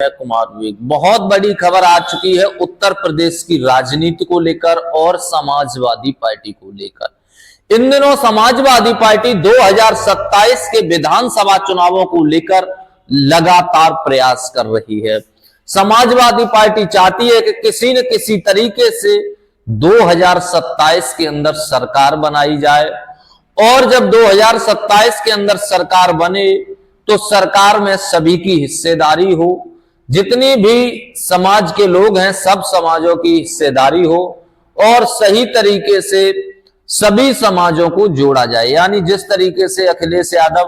कुमार विवेक। बहुत बड़ी खबर आ चुकी है उत्तर प्रदेश की राजनीति को लेकर और समाजवादी पार्टी को लेकर। इन दिनों समाजवादी पार्टी 2027 के विधानसभा चुनावों को लेकर लगातार प्रयास कर रही है। समाजवादी पार्टी चाहती है कि किसी न किसी तरीके से 2027 के अंदर सरकार बनाई जाए और जब 2027 के अंदर सरकार बने तो सरकार में सभी की हिस्सेदारी हो, जितनी भी समाज के लोग हैं सब समाजों की हिस्सेदारी हो और सही तरीके से सभी समाजों को जोड़ा जाए। यानी जिस तरीके से अखिलेश यादव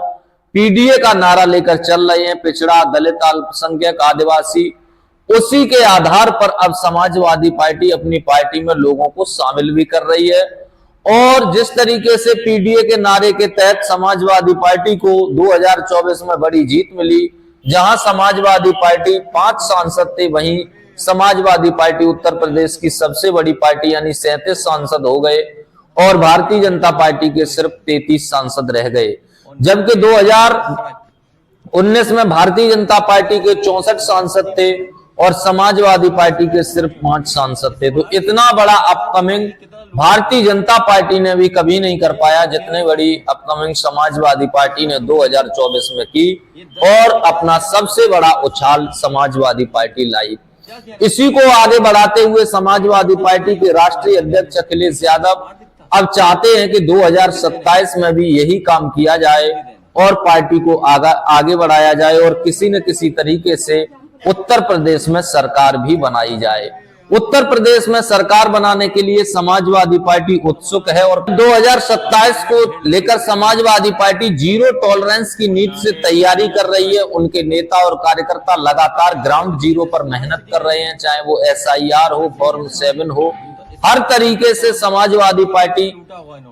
पीडीए का नारा लेकर चल रहे हैं, पिछड़ा, दलित, अल्पसंख्यक, आदिवासी, उसी के आधार पर अब समाजवादी पार्टी अपनी पार्टी में लोगों को शामिल भी कर रही है। और जिस तरीके से पीडीए के नारे के तहत समाजवादी पार्टी को 2024 में बड़ी जीत मिली, जहां समाजवादी पार्टी 5 सांसद थे, वहीं समाजवादी पार्टी उत्तर प्रदेश की सबसे बड़ी पार्टी यानी 37 सांसद हो गए और भारतीय जनता पार्टी के सिर्फ 33 सांसद रह गए। जबकि 2019 में भारतीय जनता पार्टी के 64 सांसद थे और समाजवादी पार्टी के सिर्फ 5 सांसद थे। तो इतना बड़ा अपकमिंग भारतीय जनता पार्टी ने भी कभी नहीं कर पाया जितने बड़ी अपकमिंग समाजवादी पार्टी ने 2024 में की और अपना सबसे बड़ा उछाल समाजवादी पार्टी लाई। इसी को आगे बढ़ाते हुए समाजवादी पार्टी के राष्ट्रीय अध्यक्ष अखिलेश यादव अब चाहते हैं कि 2027 में भी यही काम किया जाए और पार्टी को आगे बढ़ाया जाए और किसी न किसी तरीके से उत्तर प्रदेश में सरकार भी बनाई जाए। उत्तर प्रदेश में सरकार बनाने के लिए समाजवादी पार्टी उत्सुक है और 2027 को लेकर समाजवादी पार्टी जीरो टॉलरेंस की नीति से तैयारी कर रही है। उनके नेता और कार्यकर्ता लगातार ग्राउंड जीरो पर मेहनत कर रहे हैं, चाहे वो SIR हो, फॉर्म 7 हो, हर तरीके से समाजवादी पार्टी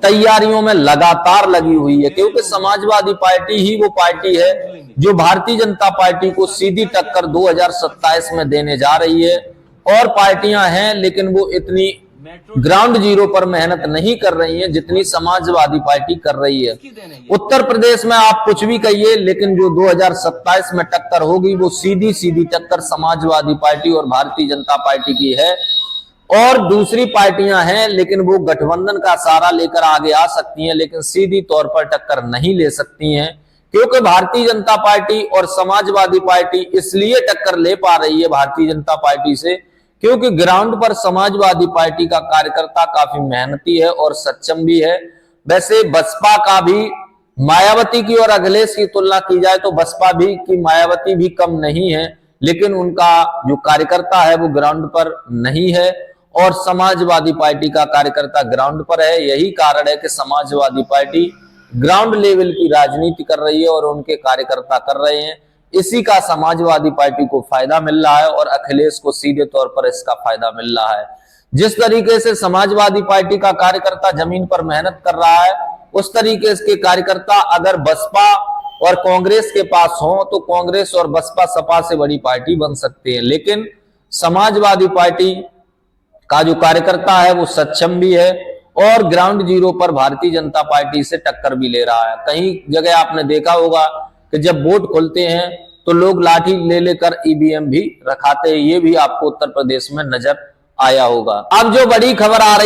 तैयारियों में लगातार लगी हुई है, क्योंकि समाजवादी पार्टी ही वो पार्टी है जो भारतीय जनता पार्टी को सीधी टक्कर 2027 में देने जा रही है। और पार्टियां हैं लेकिन वो इतनी ग्राउंड जीरो पर मेहनत नहीं कर रही हैं जितनी समाजवादी पार्टी कर रही है। उत्तर प्रदेश में आप कुछ भी कहिए, लेकिन जो 2027 में टक्कर होगी वो सीधी सीधी टक्कर समाजवादी पार्टी और भारतीय जनता पार्टी की है। और दूसरी पार्टियां हैं लेकिन वो गठबंधन का सहारा लेकर आगे आ सकती हैं, लेकिन सीधी तौर पर टक्कर नहीं ले सकती हैं, क्योंकि भारतीय जनता पार्टी और समाजवादी पार्टी इसलिए टक्कर ले पा रही है भारतीय जनता पार्टी से क्योंकि ग्राउंड पर समाजवादी पार्टी का कार्यकर्ता काफी मेहनती है और सक्षम भी है। वैसे बसपा का भी मायावती की और अखिलेश की तुलना की जाए तो बसपा भी की मायावती भी कम नहीं है, लेकिन उनका जो कार्यकर्ता है वो ग्राउंड पर नहीं है और समाजवादी पार्टी का कार्यकर्ता ग्राउंड पर है। यही कारण है कि समाजवादी पार्टी ग्राउंड लेवल की राजनीति कर रही है और उनके कार्यकर्ता कर रहे हैं। इसी का समाजवादी पार्टी को फायदा मिल रहा है और अखिलेश को सीधे तौर पर इसका फायदा मिल रहा है। जिस तरीके से समाजवादी पार्टी का कार्यकर्ता जमीन पर मेहनत कर रहा है, उस तरीके के कार्यकर्ता अगर बसपा और कांग्रेस के पास हो तो कांग्रेस और बसपा सपा से बड़ी पार्टी बन सकती है। लेकिन समाजवादी पार्टी का जो कार्यकर्ता है वो सक्षम भी है और ग्राउंड जीरो पर भारतीय जनता पार्टी से टक्कर भी ले रहा है। कई जगह आपने देखा होगा कि जब वोट खुलते हैं तो लोग लाठी ले लेकर ईवीएम भी रखाते हैं। ये भी आपको उत्तर प्रदेश में नजर आया होगा। अब जो बड़ी खबर आ रही है